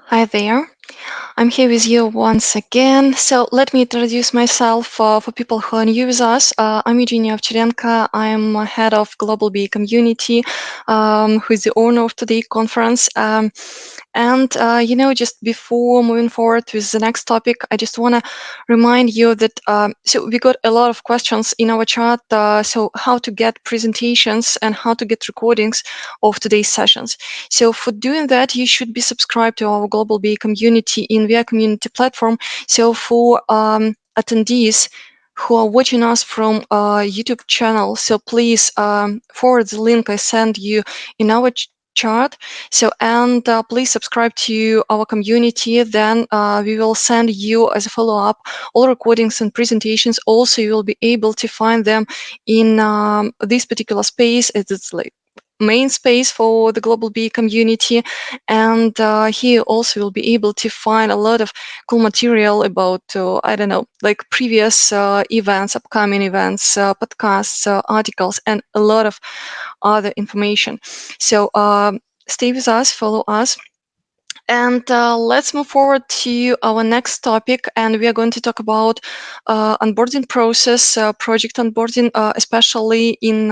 Hi there. I'm here with you once again. So let me introduce myself for people who are new with us. I'm Yjinia Aucharenka. I'm head of Global BA Community, who is the owner of today's conference. Just before moving forward with the next topic, I just want to remind you that so we got a lot of questions in our chat. So how to get presentations and how to get recordings of today's sessions. So for doing that, you should be subscribed to our Global BA Community in via community platform. So for attendees who are watching us from YouTube channel, so please forward the link I sent you in our chart. So and please subscribe to our community. Then we will send you as a follow-up all recordings and presentations. Also, you will be able to find them in this particular space. It's like main space for the Global BA community, and here also you'll be able to find a lot of cool material about I don't know, like previous events, upcoming events, podcasts, articles, and a lot of other information. So stay with us, follow us. And let's move forward to our next topic, and we are going to talk about onboarding process, project onboarding, especially in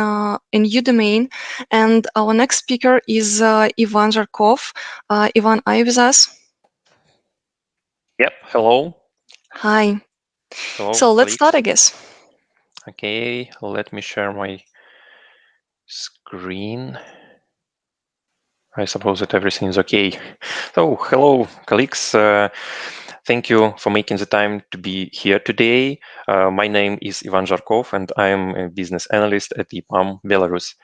Udemy. And our next speaker is Ivan Zharkou. Ivan, are you with us? Yep, hello. Hi. Hello, So let's start, colleagues. I guess. Okay, let me share my screen. I suppose that everything is okay. So, hello, colleagues. Thank you for making the time to be here today. My name is Ivan Zharkou, and I'm a business analyst at EPAM Belarus.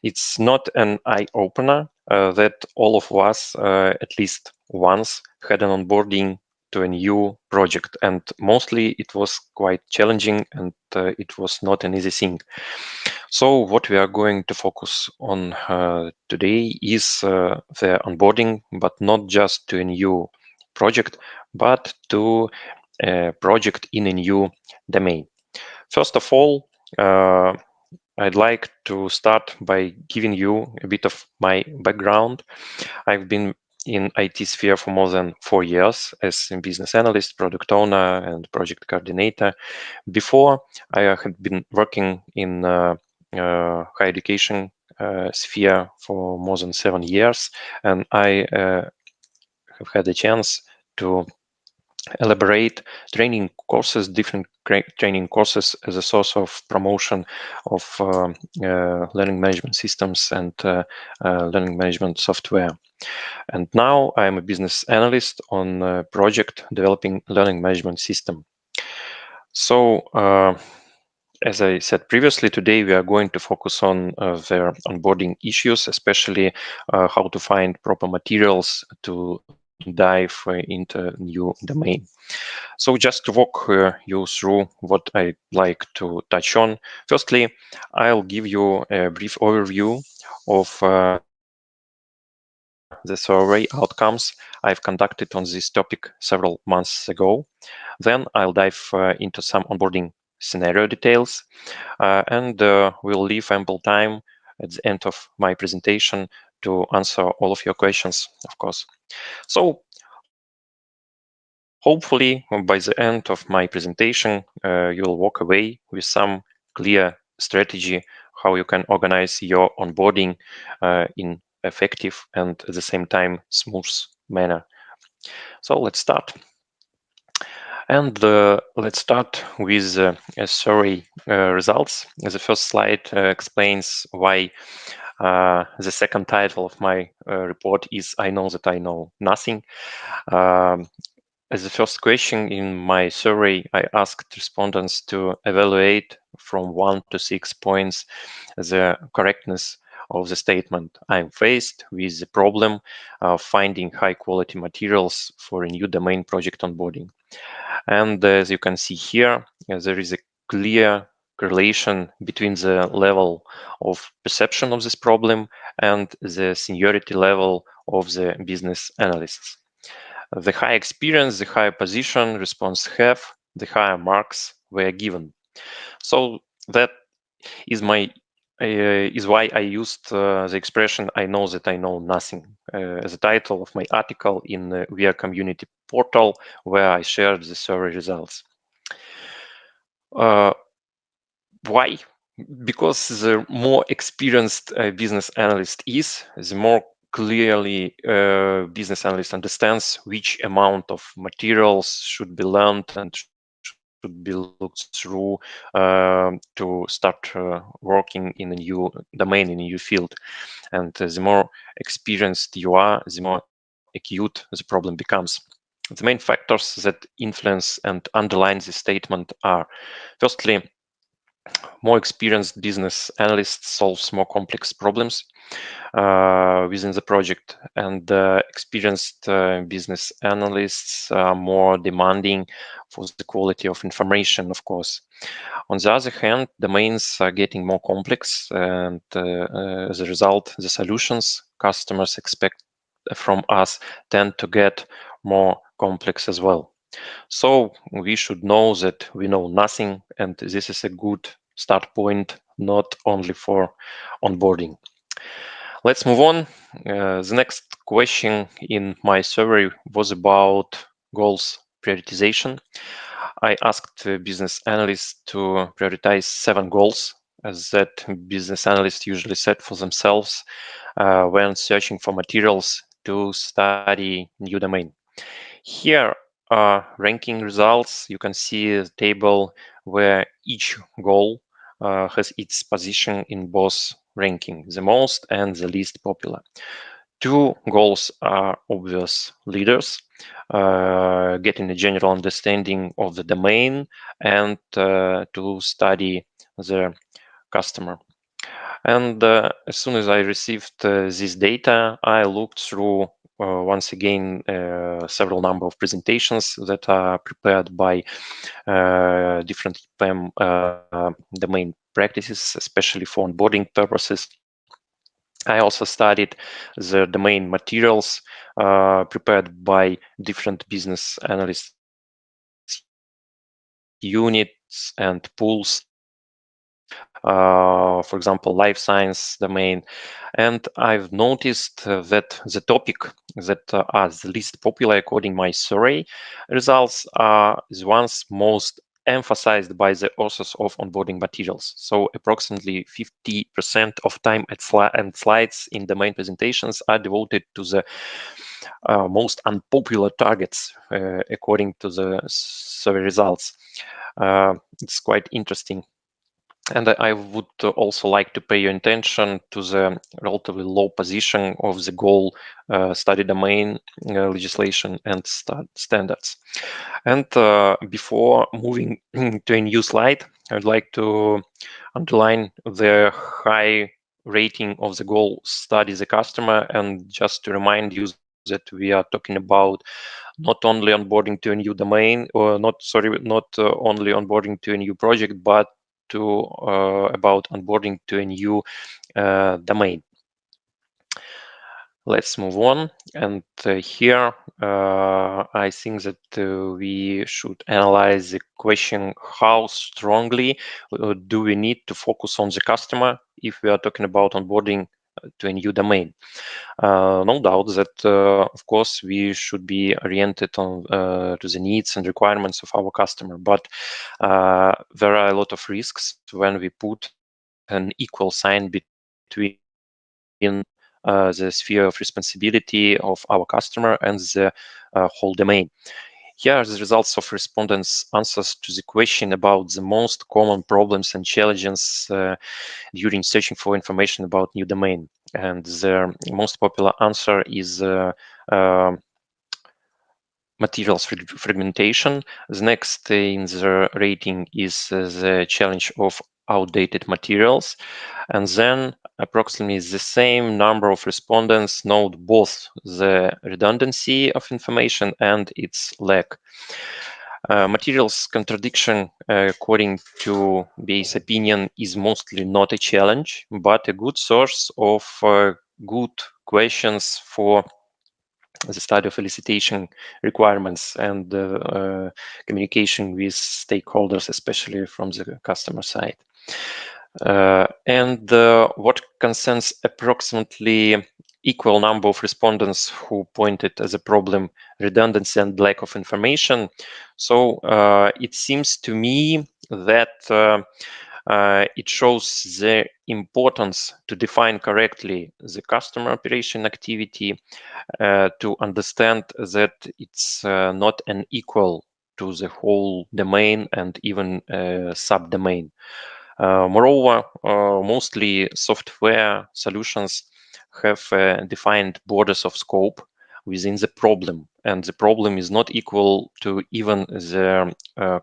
It's not an eye-opener that all of us, at least once, had an onboarding to a new project, and mostly it was quite challenging, and it was not an easy thing. So what we are going to focus on today is the onboarding, but not just to a new project, but to a project in a new domain. First of all, I'd like to start by giving you a bit of my background. I've been in IT sphere for more than 4 years as a business analyst, product owner, and project coordinator. Before, I had been working in higher education sphere for more than 7 years, and I have had a chance to elaborate training courses, different training courses as a source of promotion of learning management systems and learning management software. And now I'm a business analyst on a project developing learning management system. So as I said previously, today we are going to focus on their onboarding issues, especially how to find proper materials to dive into new domain. So just to walk you through what I like to touch on. Firstly, I'll give you a brief overview of the survey outcomes I've conducted on this topic several months ago. Then I'll dive into some onboarding scenario details, and we'll leave ample time at the end of my presentation to answer all of your questions, of course. So hopefully by the end of my presentation, you'll walk away with some clear strategy how you can organize your onboarding in effective and at the same time smooth manner. So let's start. And let's start with survey results. The first slide explains why the second title of my report is I know that I know nothing. As the first question in my survey, I asked respondents to evaluate from 1 to 6 points the correctness of the statement. I'm faced with the problem of finding high quality materials for a new domain project onboarding. And as you can see here, there is a clear correlation between the level of perception of this problem and the seniority level of the business analysts. The higher experience, the higher position response have, the higher marks were given. So that is my is why I used the expression "I know that I know nothing" as a title of my article in the VIA community portal, where I shared the survey results. Why? Because the more experienced a business analyst is, the more clearly business analyst understands which amount of materials should be learned and should be looked through to start working in a new domain, in a new field. And the more experienced you are, the more acute the problem becomes. The main factors that influence and underline this statement are, firstly, more experienced business analysts solves more complex problems within the project, and experienced business analysts are more demanding for the quality of information, of course. On the other hand, domains are getting more complex, and as a result, the solutions customers expect from us tend to get more complex as well. So we should know that we know nothing, and this is a good start point, not only for onboarding. Let's move on. The next question in my survey was about goals prioritization. I asked business analysts to prioritize 7 goals that business analysts usually set for themselves when searching for materials to study new domain. Here are ranking results. You can see a table where each goal has its position in both ranking, the most and the least popular. 2 goals are obvious leaders, getting a general understanding of the domain and to study the customer. And as soon as I received this data, I looked through once again several number of presentations that are prepared by different EPAM domain practices, especially for onboarding purposes. I also studied the domain materials prepared by different business analysts units and pools, for example, life science domain. And I've noticed that the topic that are the least popular according my survey results are the ones most emphasized by the authors of onboarding materials. So approximately 50% of time and slides in the main presentations are devoted to the most unpopular targets according to the survey results. It's quite interesting. And I would also like to pay your attention to the relatively low position of the goal study domain legislation and standards. And before moving to a new slide, I'd like to underline the high rating of the goal study the customer, and just to remind you that we are talking about not only onboarding to a new domain, or not only onboarding to a new project, but to about onboarding to a new domain. Let's move on. And here, I think that we should analyze the question: how strongly do we need to focus on the customer if we are talking about onboarding to a new domain? No doubt that, of course, we should be oriented on to the needs and requirements of our customer, but there are a lot of risks when we put an equal sign between the sphere of responsibility of our customer and the whole domain. Here are the results of respondents' answers to the question about the most common problems and challenges during searching for information about new domain. And the most popular answer is materials fragmentation. The next in the rating is the challenge of outdated materials. And then approximately the same number of respondents note both the redundancy of information and its lack. Materials contradiction, according to BA's opinion, is mostly not a challenge, but a good source of good questions for the study of elicitation requirements and communication with stakeholders, especially from the customer side. And what concerns approximately equal number of respondents who pointed as a problem redundancy and lack of information. So it seems to me that it shows the importance to define correctly the customer operation activity, to understand that it's not an equal to the whole domain and even subdomain. Moreover, mostly software solutions have defined borders of scope within the problem, and the problem is not equal to even the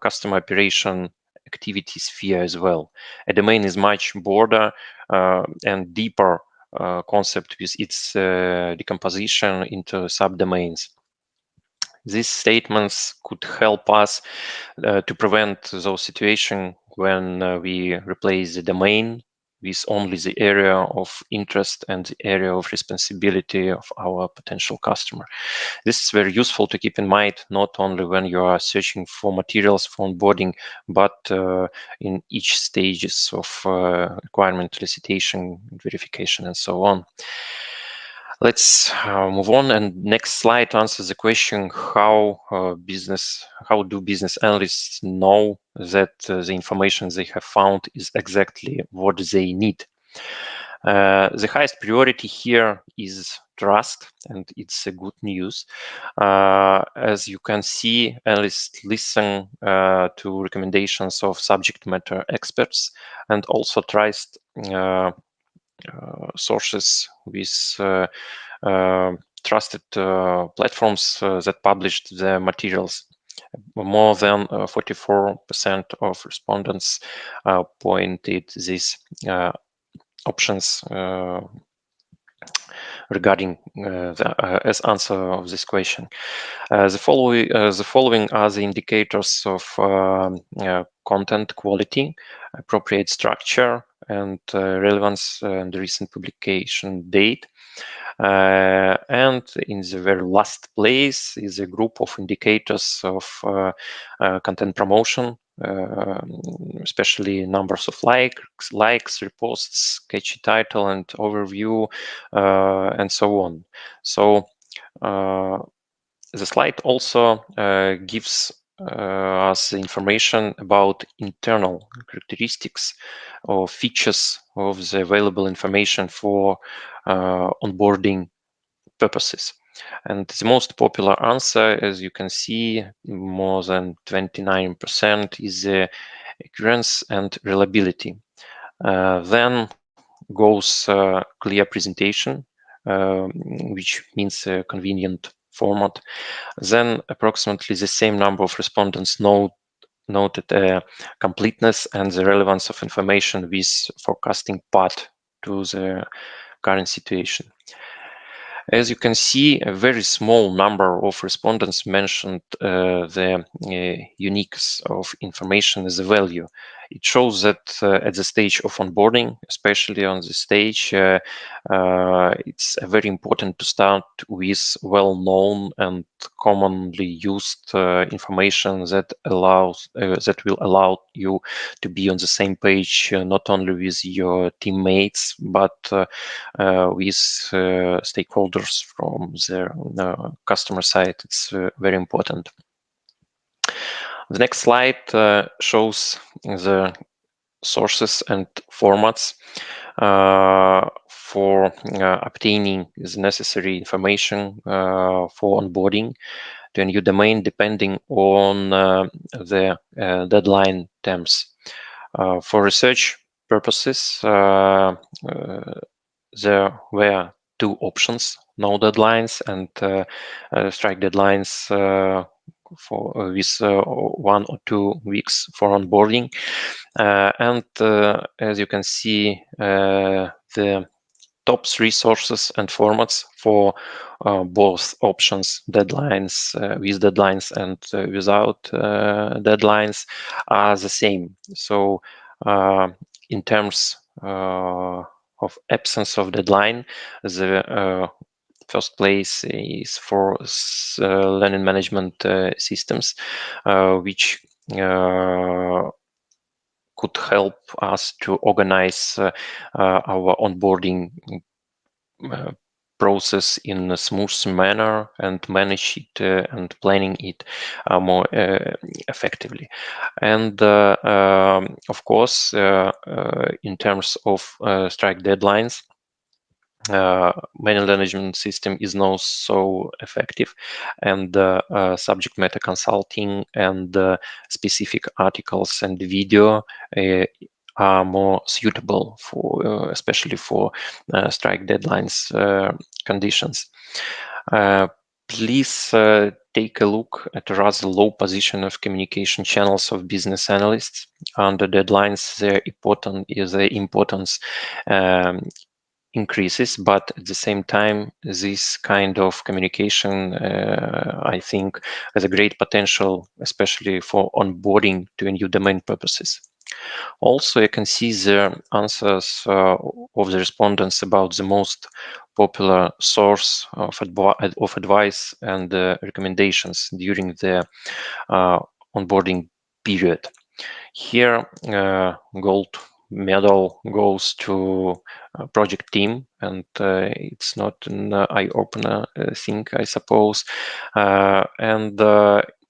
customer operation activity sphere as well. A domain is much broader and deeper concept with its decomposition into subdomains. These statements could help us to prevent those situations when we replace the domain with only the area of interest and the area of responsibility of our potential customer. This is very useful to keep in mind, not only when you are searching for materials for onboarding, but in each stages of requirement elicitation, verification, and so on. Let's move on, and next slide answers the question how do business analysts know that the information they have found is exactly what they need. The highest priority here is trust, and it's a good news. As you can see, analysts listen to recommendations of subject matter experts and also trust sources with trusted platforms that published the materials. More than 44% of respondents pointed these options regarding as answer of this question. The following are the indicators of content quality, appropriate structure, and relevance and recent publication date. And in the very last place is a group of indicators of content promotion, especially numbers of likes, reposts, catchy title and overview, and so on. So the slide also gives us information about internal characteristics or features of the available information for onboarding purposes. And the most popular answer, as you can see, more than 29% is accuracy and reliability. Then goes clear presentation, which means a convenient format. Then approximately the same number of respondents noted completeness and the relevance of information with forecasting part to the current situation. As you can see, a very small number of respondents mentioned the uniqueness of information as a value. It shows that at the stage of onboarding, especially on the stage, it's very important to start with well-known and commonly used information that will allow you to be on the same page, not only with your teammates, but with stakeholders from the customer side. It's very important. The next slide shows the sources and formats for obtaining the necessary information for onboarding to a new domain, depending on the deadline terms. For research purposes, there were two options: no deadlines and strike deadlines for with 1 or 2 weeks for onboarding. And as you can see, the top 3 sources and formats for both options, deadlines, with deadlines and without deadlines, are the same. So in terms of absence of deadline, the first place is for learning management systems, which could help us to organize our onboarding process in a smooth manner and manage it and planning it more effectively. And of course, in terms of strike deadlines, manual management system is now so effective, and subject matter consulting and specific articles and video are more suitable for especially for strike deadlines conditions. Please take a look at a rather low position of communication channels of business analysts under deadlines. Their importance increases, but at the same time, this kind of communication, I think, has a great potential, especially for onboarding to a new domain purposes. Also, I can see the answers of the respondents about the most popular source of advice and recommendations during the onboarding period. Here, gold medal goes to project team, and it's not an eye-opener thing, I suppose. And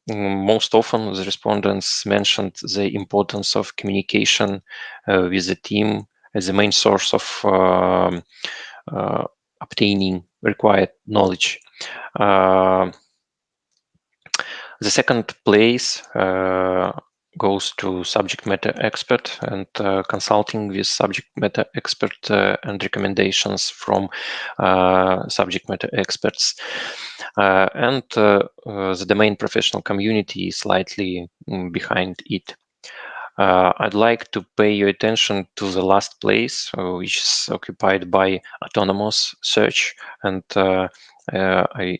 most often, the respondents mentioned the importance of communication with the team as the main source of obtaining required knowledge. The second place goes to subject matter expert, and consulting with subject matter expert and recommendations from subject matter experts. And the domain professional community is slightly behind it. I'd like to pay your attention to the last place, which is occupied by autonomous search. And I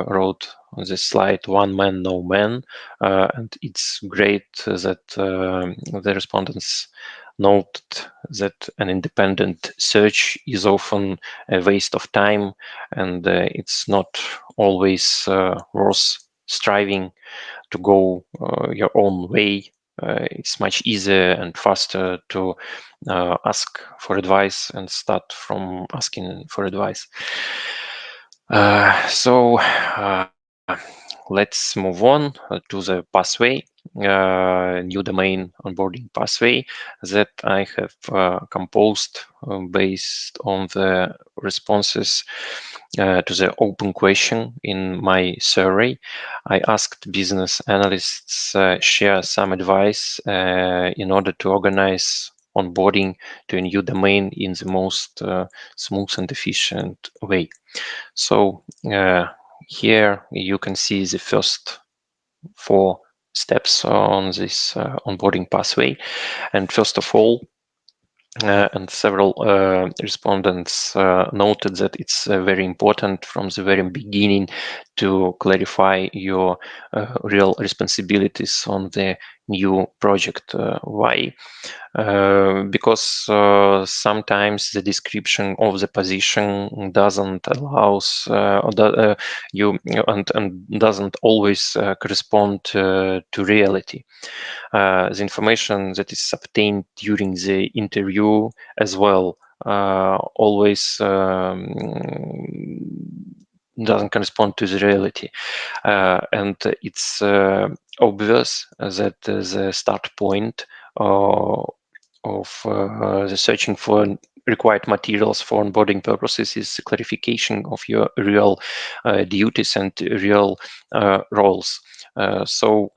wrote on this slide, one man, no man. And it's great that the respondents noted that an independent search is often a waste of time, and it's not always worth striving to go your own way. It's much easier and faster to ask for advice and start from asking for advice. So let's move on to the pathway, new domain onboarding pathway that I have composed based on the responses to the open question in my survey. I asked business analysts share some advice in order to organize onboarding to a new domain in the most smooth and efficient way. So here you can see the first 4 steps on this onboarding pathway. And first of all, and several respondents noted that it's very important from the very beginning to clarify your real responsibilities on the new project. Why? Because sometimes the description of the position doesn't allows you and doesn't always correspond to reality. The information that is obtained during the interview as well always doesn't correspond to the reality. And it's obvious that the start point of the searching for required materials for onboarding purposes is clarification of your real duties and real roles. So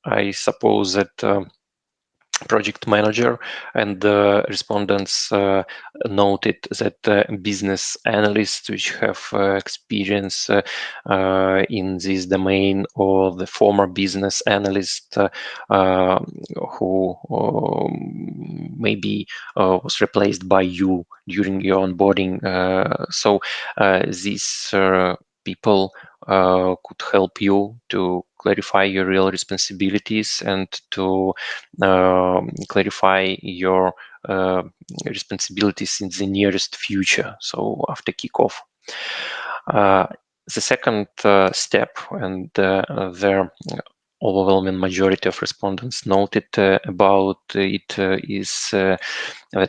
I suppose that project manager and the respondents noted that business analysts which have experience in this domain, or the former business analyst who maybe was replaced by you during your onboarding. So these people could help you to clarify your real responsibilities and to clarify your responsibilities in the nearest future, so after kickoff. The second step, and the overwhelming majority of respondents noted about it is the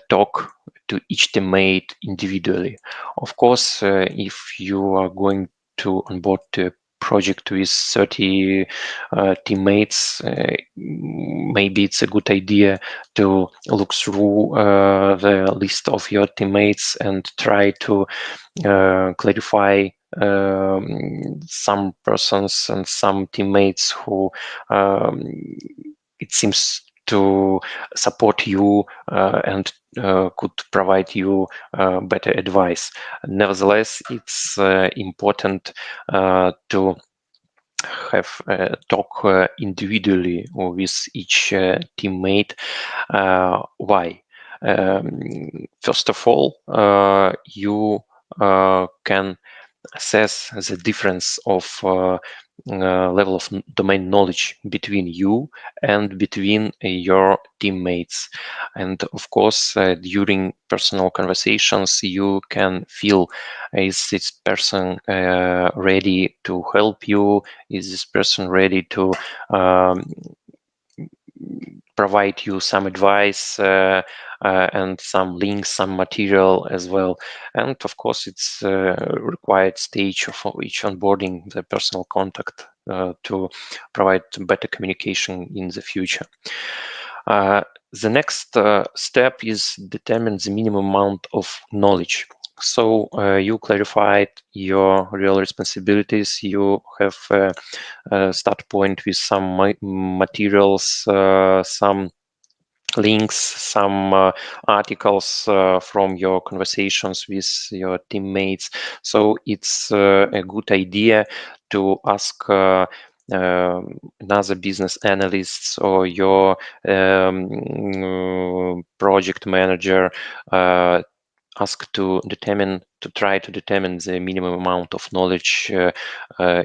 talk to each teammate individually. Of course, if you are going to onboard a project with 30 teammates, maybe it's a good idea to look through the list of your teammates and try to clarify some persons and some teammates who it seems to support you and could provide you better advice. Nevertheless, it's important to have a talk individually with each teammate. Why? First of all, you can assess the difference of level of domain knowledge between you and between your teammates. And of course, during personal conversations, you can feel, is this person ready to help you? Is this person ready to provide you some advice and some links, some material as well. And of course, it's a required stage of each onboarding, the personal contact to provide better communication in the future. The next step is determine the minimum amount of knowledge. So you clarified your real responsibilities. You have a start point with some materials, some links, some articles from your conversations with your teammates. So it's a good idea to ask another business analysts or your project manager ask to try to determine the minimum amount of knowledge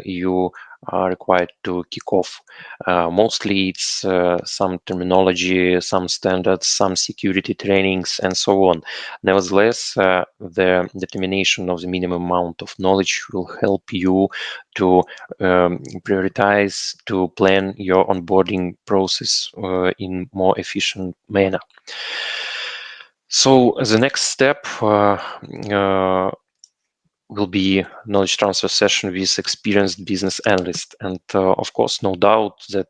you are required to kick off. Mostly it's some terminology, some standards, some security trainings, and so on. Nevertheless, the determination of the minimum amount of knowledge will help you to prioritize, to plan your onboarding process in more efficient manner. So the next step will be knowledge transfer session with experienced business analyst. And of course, no doubt that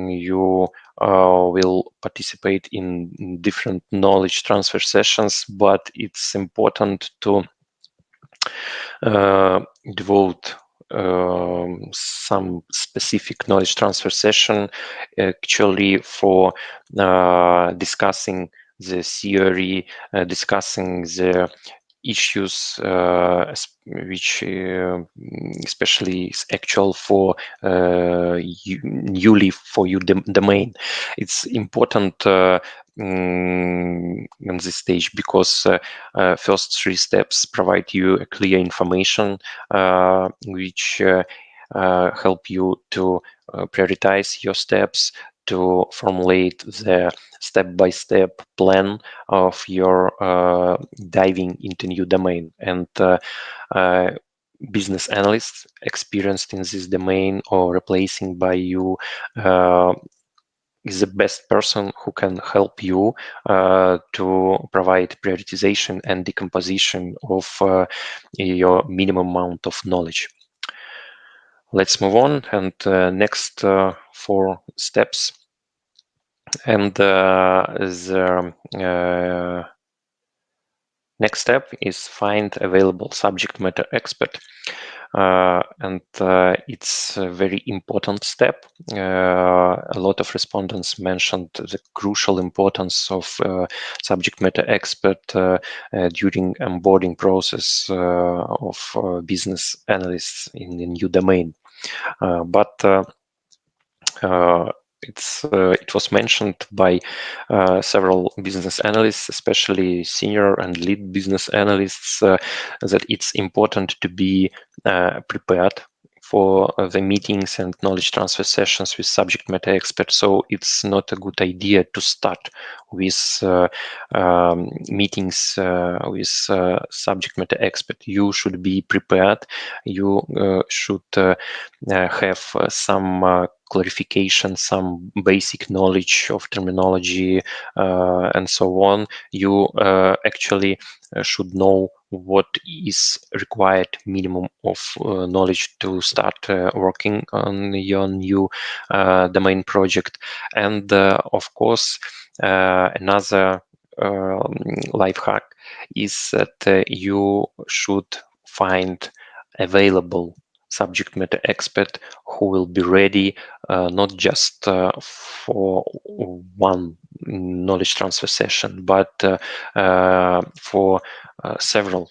you will participate in different knowledge transfer sessions, but it's important to devote some specific knowledge transfer session actually for discussing the theory, discussing the issues which especially is actual for newly for you domain. It's important on this stage because first three steps provide you a clear information which help you to prioritize your steps, to formulate the step-by-step plan of your diving into new domain. And business analysts experienced in this domain or replacing by you is the best person who can help you to provide prioritization and decomposition of your minimum amount of knowledge. Let's move on, and next 4 steps. And the next step is find available subject matter expert. And it's a very important step. A lot of respondents mentioned the crucial importance of subject matter expert during onboarding process of business analysts in the new domain. But it was mentioned by several business analysts, especially senior and lead business analysts, that it's important to be prepared for the meetings and knowledge transfer sessions with subject matter experts. So it's not a good idea to start with meetings with subject matter expert. You should be prepared. You should have some clarification, some basic knowledge of terminology, and so on, you actually should know what is required minimum of knowledge to start working on your new domain project. And of course, another life hack is that you should find available subject matter expert who will be ready not just for one knowledge transfer session, but for several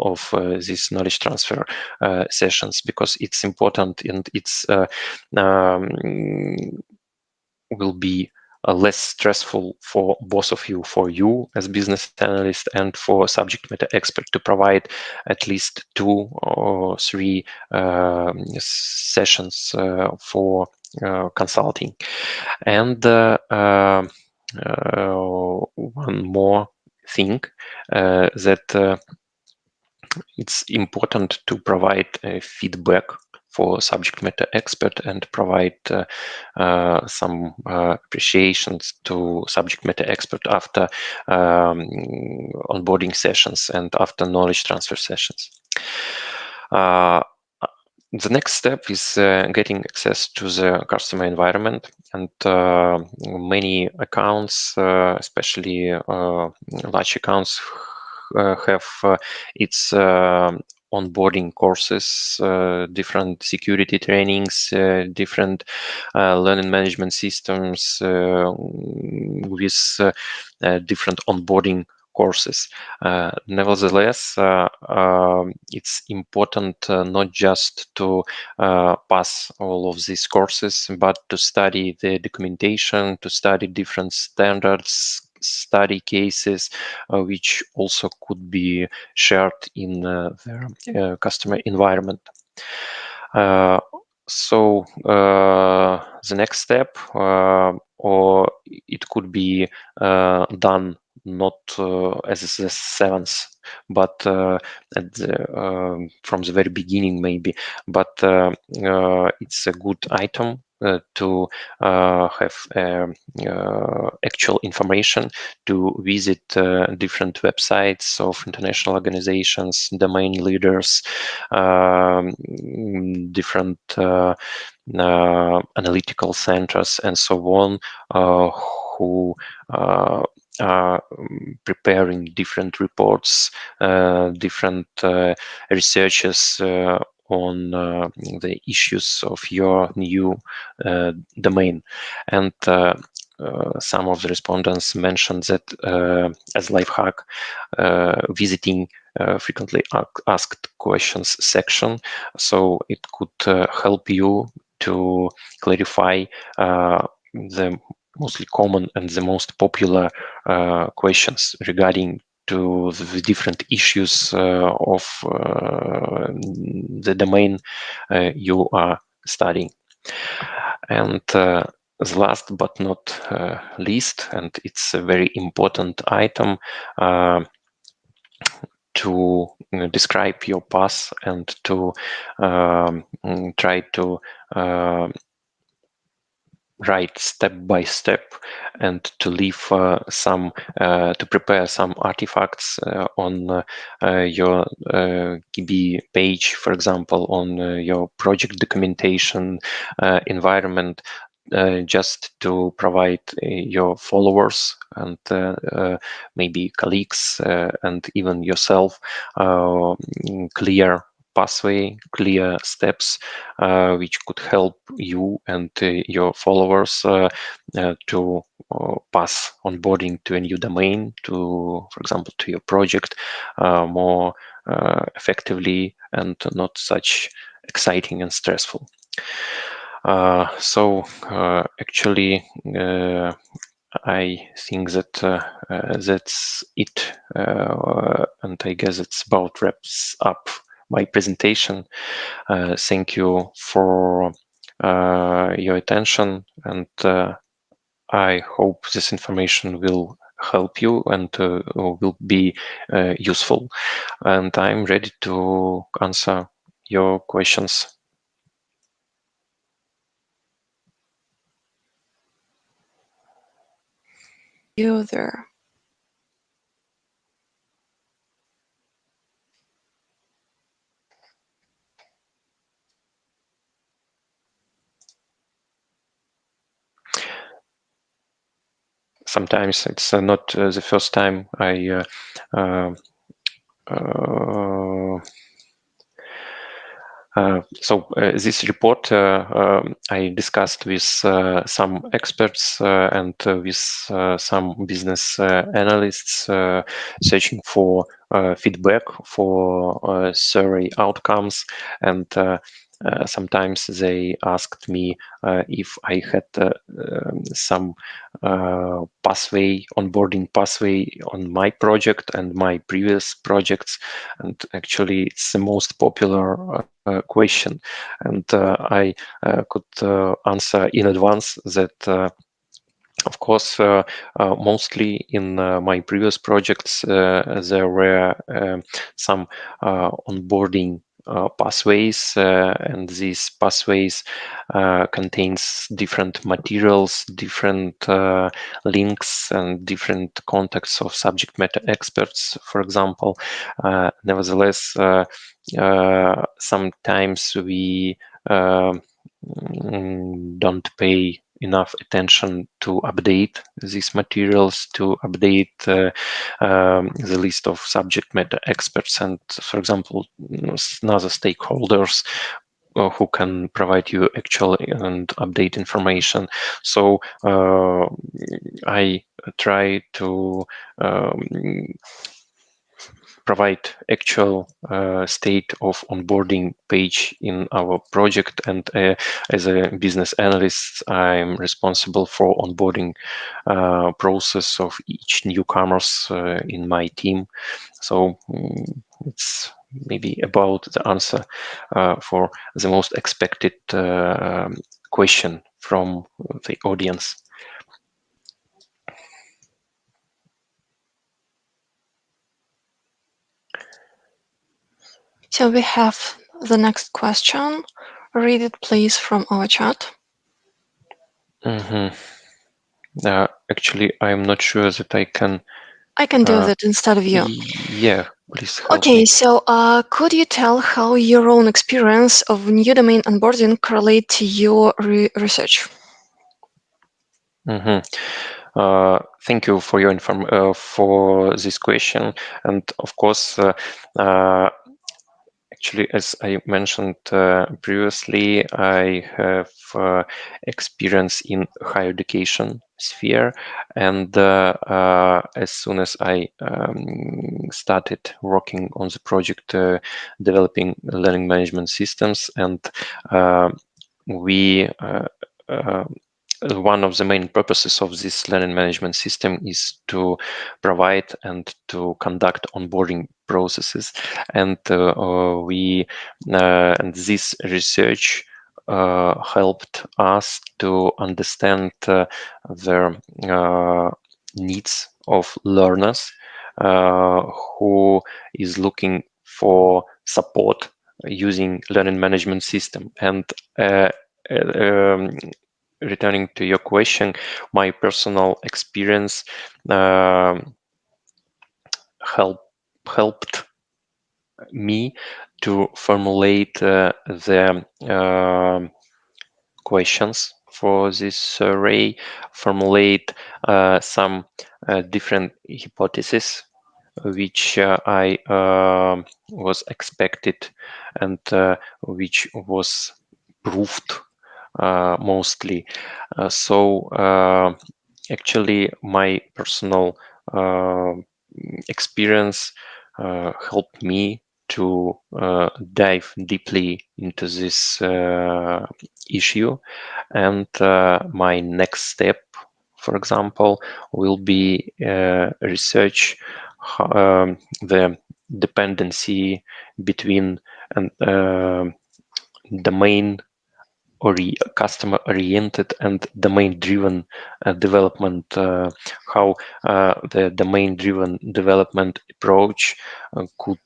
of these knowledge transfer sessions, because it's important and it's will be less stressful for both of you, for you as business analyst and for subject matter expert, to provide at least 2 or 3 sessions for consulting. And one more thing, that it's important to provide feedback for subject matter expert and provide some appreciations to subject matter expert after onboarding sessions and after knowledge transfer sessions. The next step is getting access to the customer environment, and many accounts, especially large accounts, have its onboarding courses, different security trainings, different learning management systems with different onboarding courses. Nevertheless, it's important not just to pass all of these courses, but to study the documentation, to study different standards, study cases, which also could be shared in their customer environment. So the next step, or it could be done not as the 7th, but at the, from the very beginning maybe, but it's a good item to have actual information, to visit different websites of international organizations, domain leaders, different analytical centers, and so on, who are preparing different reports, different researches on the issues of your new domain. And some of the respondents mentioned that as life hack, visiting frequently asked questions section, so it could help you to clarify the mostly common and the most popular questions regarding to the different issues of the domain you are studying. And the last but not least, and it's a very important item, to describe your path and to try to write step by step, and to leave some to prepare some artifacts on your KB page, for example, on your project documentation environment, just to provide your followers and maybe colleagues and even yourself clear pathway, clear steps, which could help you and your followers to pass onboarding to a new domain, to, for example, to your project more effectively and not such exciting and stressful. So actually, I think that that's it, and I guess it's about wraps up my presentation. Thank you for your attention, and I hope this information will help you and will be useful. And I'm ready to answer your questions. you there. Sometimes it's not the first time I this report I discussed with some experts and with some business analysts searching for feedback for survey outcomes, and sometimes they asked me if I had some onboarding pathway on my project and my previous projects, and actually it's the most popular question, and I could answer in advance that of course, mostly in my previous projects, there were some onboarding pathways, and these pathways contains different materials, different links, and different contacts of subject matter experts, for example. Nevertheless, sometimes we don't pay enough attention to update these materials, to update the list of subject matter experts and, for example, other stakeholders who can provide you actual and update information. So I try to provide actual state of onboarding page in our project, and as a business analyst, I'm responsible for onboarding process of each newcomers in my team. So it's maybe about the answer for the most expected question from the audience. So we have the next question. Read it, please, from our chat. Actually, I'm not sure that I can. I can do that instead of you. Yeah, please help Okay, me. so could you tell how your own experience of new domain onboarding correlate to your research? Thank you for your for this question, and of course, actually, as I mentioned previously, I have experience in higher education sphere, and as soon as I started working on the project developing learning management systems, and we one of the main purposes of this learning management system is to provide and to conduct onboarding processes, and and this research helped us to understand the needs of learners who is looking for support using learning management system. And returning to your question, my personal experience helped me to formulate the questions for this survey, formulate some different hypotheses which I was expected and which was proved mostly. So actually, my personal experience helped me to dive deeply into this issue, and my next step, for example, will be research the dependency between domain or customer oriented and domain driven development, how the domain driven development approach could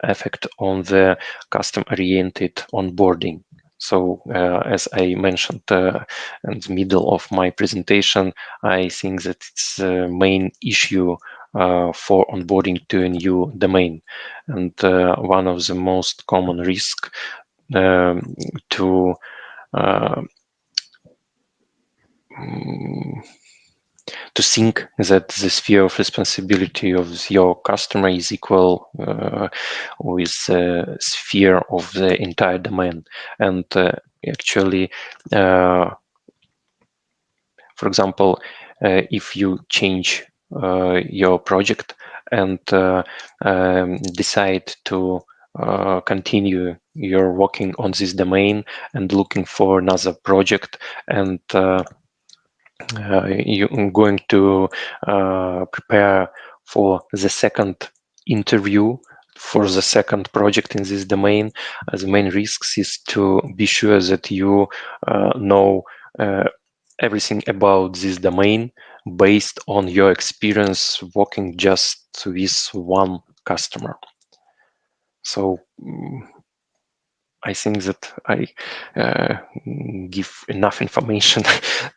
affect on the custom oriented onboarding. So as I mentioned in the middle of my presentation, I think that it's the main issue for onboarding to a new domain, and one of the most common risks to uh, to think that the sphere of responsibility of your customer is equal with the sphere of the entire domain. And actually, for example, if you change your project and decide to continue your working on this domain and looking for another project, and you're going to prepare for the second interview for the second project in this domain. The main risks is to be sure that you know everything about this domain based on your experience working just with one customer. So I think that I give enough information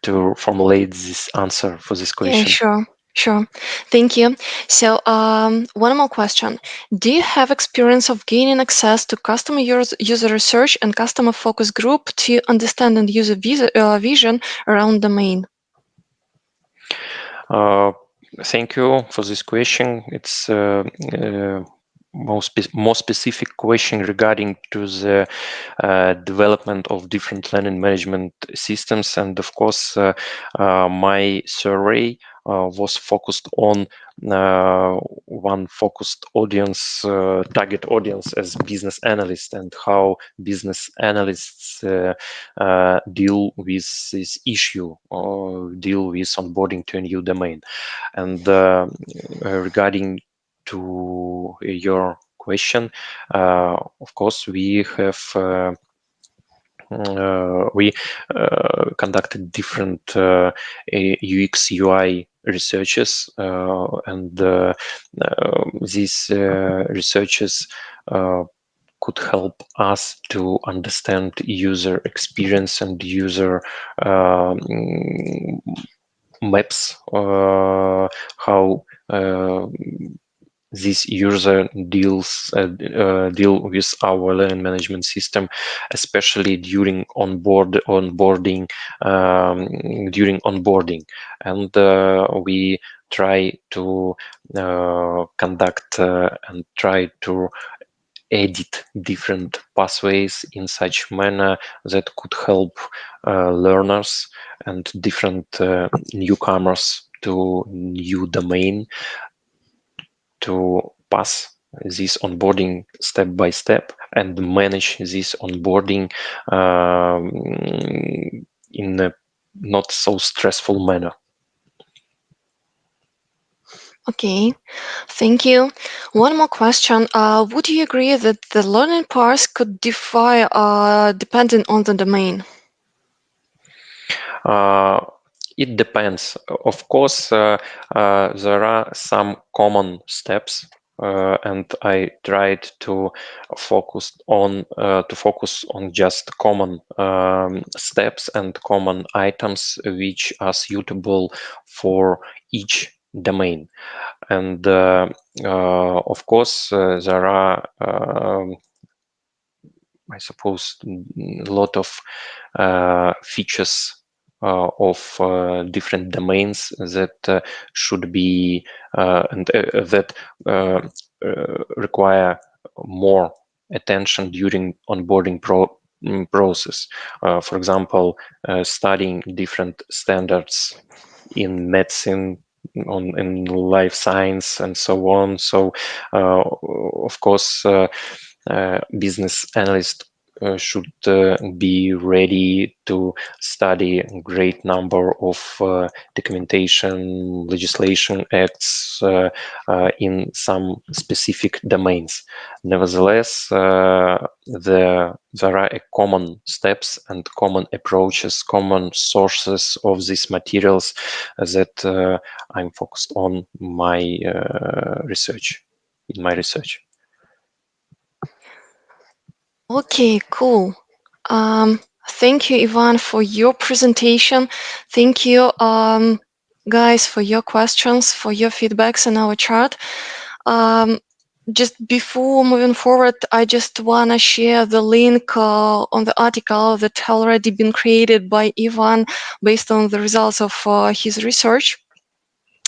to formulate this answer for this Yeah, question. sure. Thank you. So, one more question. Do you have experience of gaining access to customer user research and customer focus group to understand and user vision around domain? Thank you for this question. It's more specific question regarding to the development of different learning management systems, and of course, my survey was focused on one focused audience, target audience as business analysts, and how business analysts deal with this issue or deal with onboarding to a new domain. And regarding to your question, of course, we conducted different UX UI researches, and these researches could help us to understand user experience and user maps, how this user deal with our learning management system, especially during onboarding, and we try to conduct and try to edit different pathways in such manner that could help learners and different newcomers to new domain to pass this onboarding step by step and manage this onboarding in a not so stressful manner. Okay, thank you. One more question. Would you agree that the learning paths could differ depending on the domain? It depends. Of course, there are some common steps, and I tried to focus on just common steps and common items which are suitable for each domain. And of course, there are I suppose a lot of features of different domains that should be and that require more attention during onboarding process. For example, studying different standards in medicine, in life science, and so on. So, of course, business analysts should be ready to study a great number of documentation, legislation acts in some specific domains. Nevertheless, there are common steps and common approaches, common sources of these materials that I'm focused on my research. In my research. Okay, cool. Thank you, Ivan, for your presentation. Thank you, guys, for your questions, for your feedbacks in our chat. Just before moving forward, I just want to share the link on the article that already been created by Ivan based on the results of his research.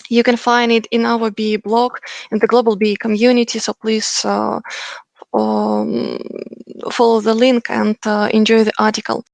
You can find it in our BE blog in the global BE community. So please follow the link and enjoy the article.